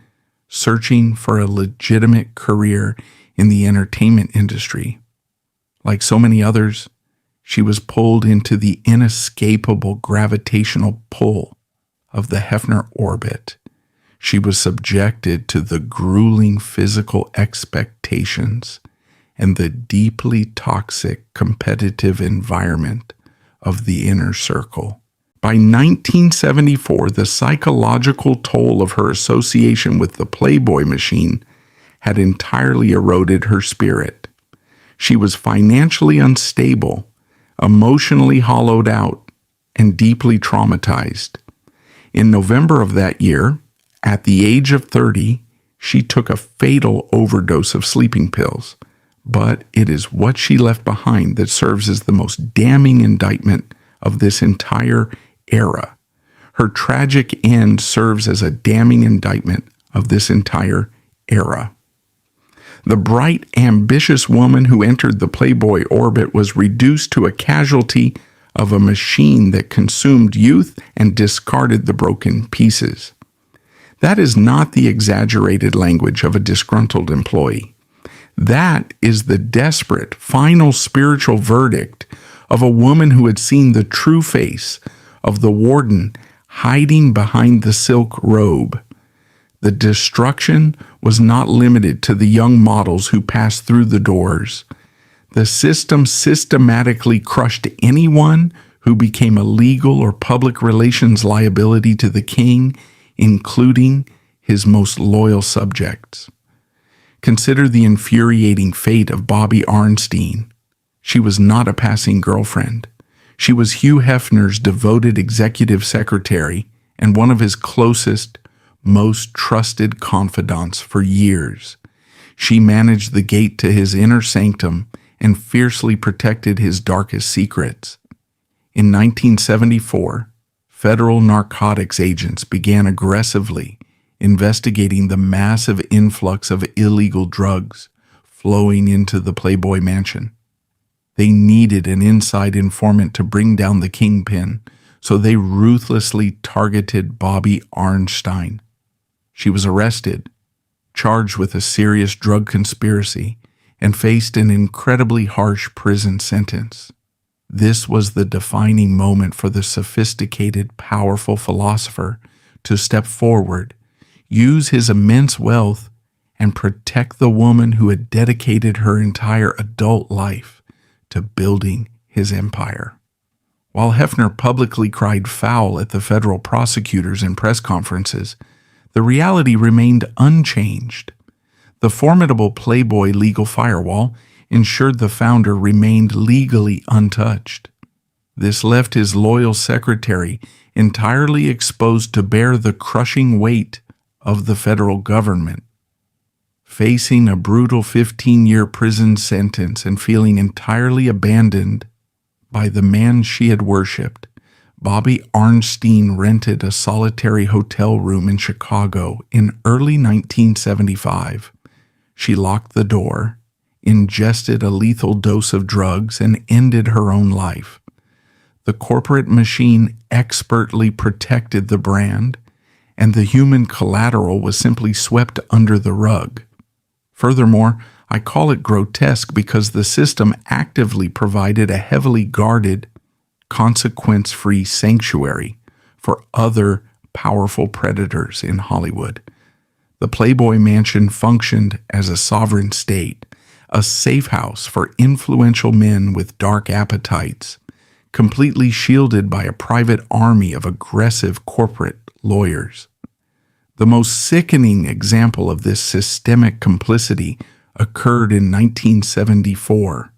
searching for a legitimate career in the entertainment industry. Like so many others, she was pulled into the inescapable gravitational pull of the Hefner orbit. She was subjected to the grueling physical expectations and the deeply toxic competitive environment of the inner circle. By 1974, the psychological toll of her association with the Playboy machine had entirely eroded her spirit. She was financially unstable, emotionally hollowed out, and deeply traumatized. In November of that year, at the age of 30, she took a fatal overdose of sleeping pills. But it is what she left behind that serves as the most damning indictment of this entire era. Her tragic end serves as a damning indictment of this entire era. The bright, ambitious woman who entered the Playboy orbit was reduced to a casualty of a machine that consumed youth and discarded the broken pieces. That is not the exaggerated language of a disgruntled employee. That is the desperate, final spiritual verdict of a woman who had seen the true face of the warden hiding behind the silk robe. The destruction was not limited to the young models who passed through the doors. The system systematically crushed anyone who became a legal or public relations liability to the king, including his most loyal subjects. Consider the infuriating fate of Bobby Arnstein. She was not a passing girlfriend. She was Hugh Hefner's devoted executive secretary and one of his closest, most trusted confidants for years. She managed the gate to his inner sanctum and fiercely protected his darkest secrets. In 1974, federal narcotics agents began aggressively investigating the massive influx of illegal drugs flowing into the Playboy Mansion. They needed an inside informant to bring down the kingpin, so they ruthlessly targeted Bobby Arnstein. She was arrested, charged with a serious drug conspiracy, and faced an incredibly harsh prison sentence. This was the defining moment for the sophisticated, powerful philosopher to step forward, use his immense wealth, and protect the woman who had dedicated her entire adult life to building his empire. While Hefner publicly cried foul at the federal prosecutors in press conferences, the reality remained unchanged. The formidable Playboy legal firewall ensured the founder remained legally untouched. This left his loyal secretary entirely exposed to bear the crushing weight of the federal government. Facing a brutal 15-year prison sentence and feeling entirely abandoned by the man she had worshipped, Bobby Arnstein rented a solitary hotel room in Chicago in early 1975. She locked the door, ingested a lethal dose of drugs, and ended her own life. The corporate machine expertly protected the brand, and the human collateral was simply swept under the rug. Furthermore, I call it grotesque because the system actively provided a heavily guarded, consequence-free sanctuary for other powerful predators in Hollywood. The Playboy Mansion functioned as a sovereign state, a safe house for influential men with dark appetites, completely shielded by a private army of aggressive corporate lawyers. The most sickening example of this systemic complicity occurred in 1974.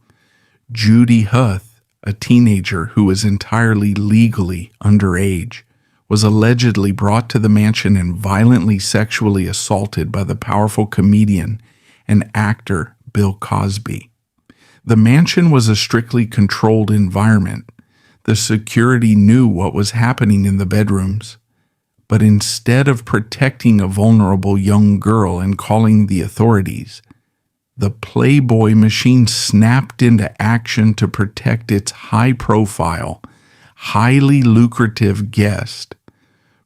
Judy Huth, a teenager who was entirely legally underage, was allegedly brought to the mansion and violently sexually assaulted by the powerful comedian and actor Bill Cosby. The mansion was a strictly controlled environment. The security knew what was happening in the bedrooms. But instead of protecting a vulnerable young girl and calling the authorities, the Playboy machine snapped into action to protect its high-profile, highly lucrative guest.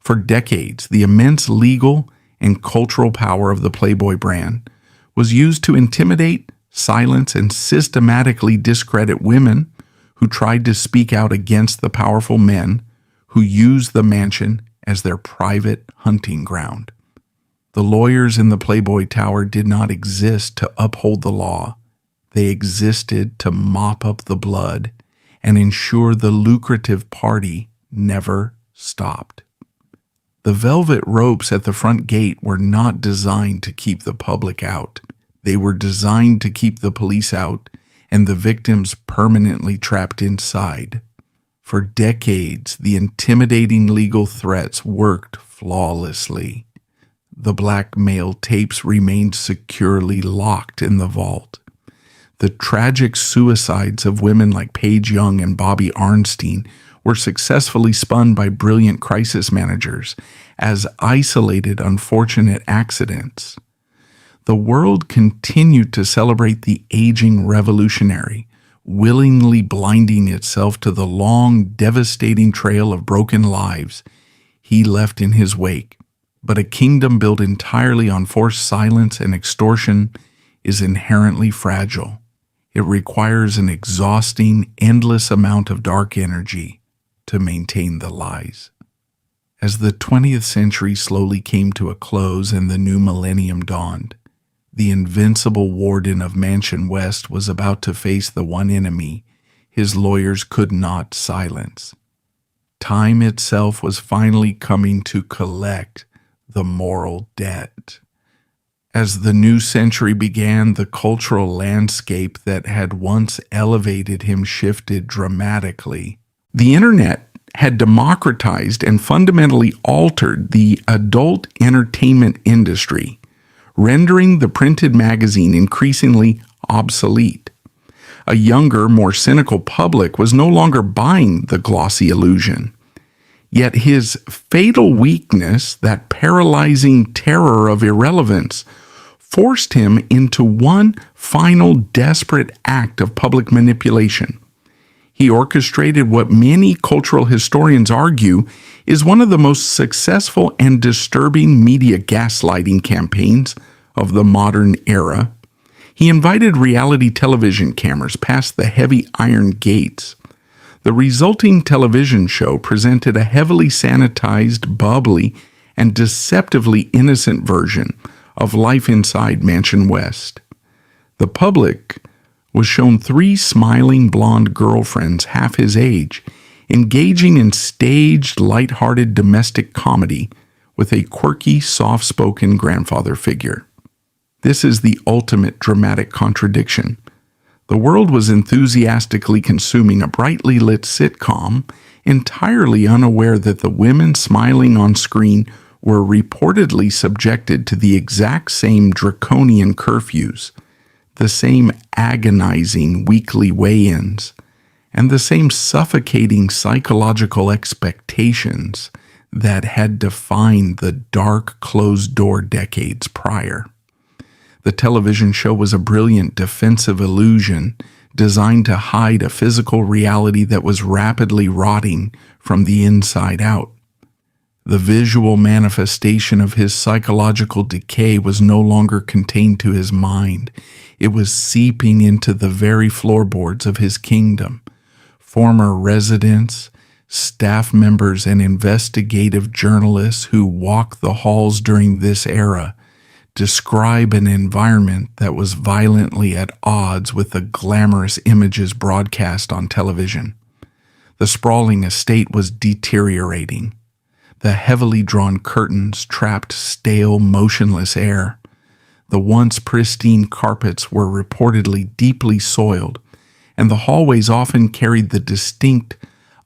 For decades, the immense legal and cultural power of the Playboy brand was used to intimidate, silence, and systematically discredit women who tried to speak out against the powerful men who used the mansion as their private hunting ground. The lawyers in the Playboy Tower did not exist to uphold the law. They existed to mop up the blood and ensure the lucrative party never stopped. The velvet ropes at the front gate were not designed to keep the public out. They were designed to keep the police out and the victims permanently trapped inside. For decades, the intimidating legal threats worked flawlessly. The blackmail tapes remained securely locked in the vault. The tragic suicides of women like Paige Young and Bobby Arnstein were successfully spun by brilliant crisis managers as isolated, unfortunate accidents. The world continued to celebrate the aging revolutionary, willingly blinding itself to the long, devastating trail of broken lives he left in his wake. But a kingdom built entirely on forced silence and extortion is inherently fragile. It requires an exhausting, endless amount of dark energy to maintain the lies. As the 20th century slowly came to a close and the new millennium dawned, the invincible warden of Mansion West was about to face the one enemy his lawyers could not silence. Time itself was finally coming to collect the moral debt. As the new century began, the cultural landscape that had once elevated him shifted dramatically. The internet had democratized and fundamentally altered the adult entertainment industry, rendering the printed magazine increasingly obsolete. A younger, more cynical public was no longer buying the glossy illusion. Yet his fatal weakness, that paralyzing terror of irrelevance, forced him into one final desperate act of public manipulation. He orchestrated what many cultural historians argue is one of the most successful and disturbing media gaslighting campaigns of the modern era. He invited reality television cameras past the heavy iron gates. The resulting television show presented a heavily sanitized, bubbly, and deceptively innocent version of life inside Mansion West. The public was shown 3 smiling blonde girlfriends half his age, engaging in staged, light-hearted domestic comedy with a quirky, soft-spoken grandfather figure. This is the ultimate dramatic contradiction. The world was enthusiastically consuming a brightly lit sitcom, entirely unaware that the women smiling on screen were reportedly subjected to the exact same draconian curfews, the same agonizing weekly weigh-ins, and the same suffocating psychological expectations that had defined the dark closed-door decades prior. The television show was a brilliant defensive illusion designed to hide a physical reality that was rapidly rotting from the inside out. The visual manifestation of his psychological decay was no longer contained to his mind. It was seeping into the very floorboards of his kingdom. Former residents, staff members, and investigative journalists who walked the halls during this era describe an environment that was violently at odds with the glamorous images broadcast on television. The sprawling estate was deteriorating. The heavily drawn curtains trapped stale, motionless air. The once pristine carpets were reportedly deeply soiled, and the hallways often carried the distinct,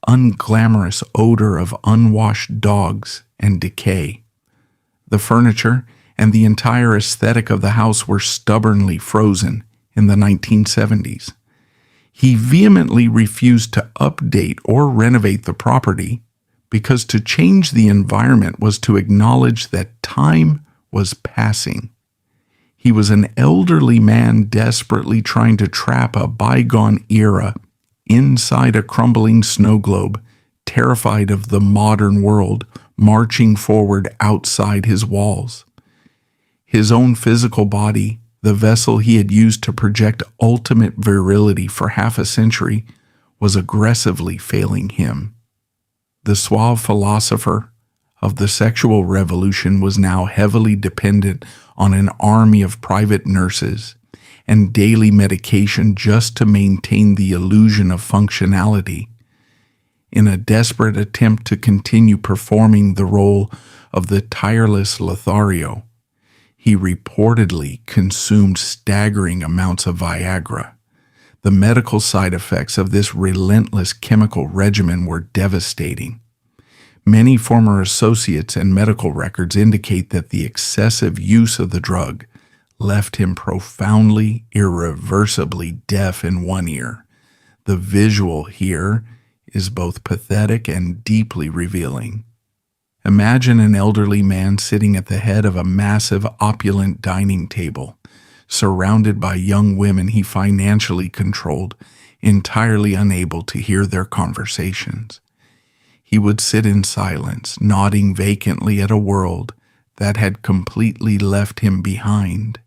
unglamorous odor of unwashed dogs and decay. The furniture and the entire aesthetic of the house were stubbornly frozen in the 1970s. He vehemently refused to update or renovate the property because to change the environment was to acknowledge that time was passing. He was an elderly man desperately trying to trap a bygone era inside a crumbling snow globe, terrified of the modern world marching forward outside his walls. His own physical body, the vessel he had used to project ultimate virility for half a century, was aggressively failing him. The suave philosopher of the sexual revolution was now heavily dependent on an army of private nurses and daily medication just to maintain the illusion of functionality. In a desperate attempt to continue performing the role of the tireless Lothario, he reportedly consumed staggering amounts of Viagra. The medical side effects of this relentless chemical regimen were devastating. Many former associates and medical records indicate that the excessive use of the drug left him profoundly, irreversibly deaf in one ear. The visual here is both pathetic and deeply revealing. Imagine an elderly man sitting at the head of a massive, opulent dining table, surrounded by young women he financially controlled, entirely unable to hear their conversations. He would sit in silence, nodding vacantly at a world that had completely left him behind.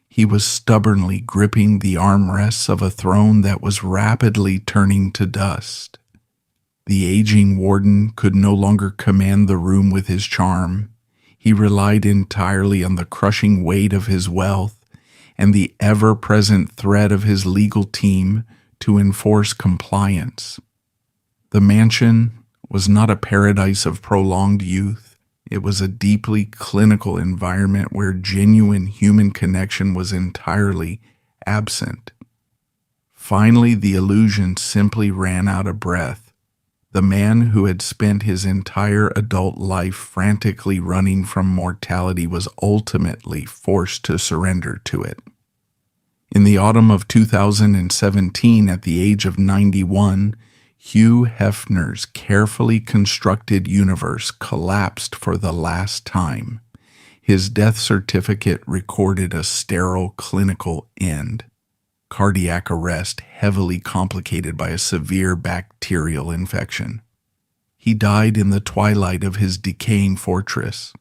He was stubbornly gripping the armrests of a throne that was rapidly turning to dust. The aging warden could no longer command the room with his charm. He relied entirely on the crushing weight of his wealth and the ever-present threat of his legal team to enforce compliance. The mansion was not a paradise of prolonged youth. It was a deeply clinical environment where genuine human connection was entirely absent. Finally, the illusion simply ran out of breath. The man who had spent his entire adult life frantically running from mortality was ultimately forced to surrender to it. In the autumn of 2017, at the age of 91, Hugh Hefner's carefully constructed universe collapsed for the last time. His death certificate recorded a sterile clinical end. Cardiac arrest heavily complicated by a severe bacterial infection. He died in the twilight of his decaying fortress,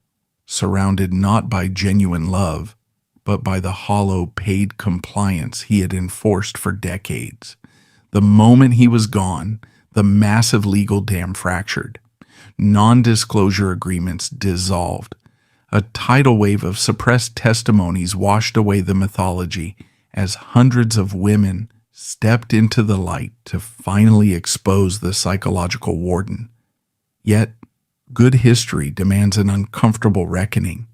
surrounded not by genuine love, but by the hollow paid compliance he had enforced for decades. The moment he was gone, the massive legal dam fractured. Non-disclosure agreements dissolved. A tidal wave of suppressed testimonies washed away the mythology as hundreds of women stepped into the light to finally expose the psychological warden. Yet, good history demands an uncomfortable reckoning.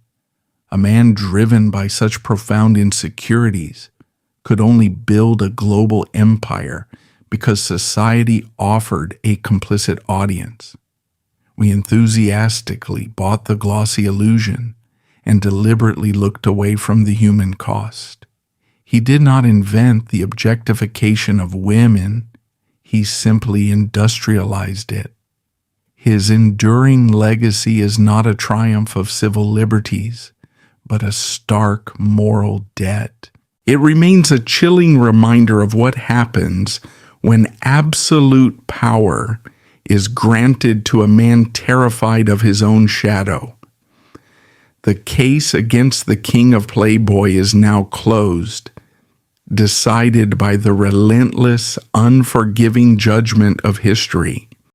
A man driven by such profound insecurities could only build a global empire because society offered a complicit audience. We enthusiastically bought the glossy illusion and deliberately looked away from the human cost. He did not invent the objectification of women, he simply industrialized it. His enduring legacy is not a triumph of civil liberties, but a stark moral debt. It remains a chilling reminder of what happens when absolute power is granted to a man terrified of his own shadow. The case against the king of Playboy is now closed, decided by the relentless, unforgiving judgment of history.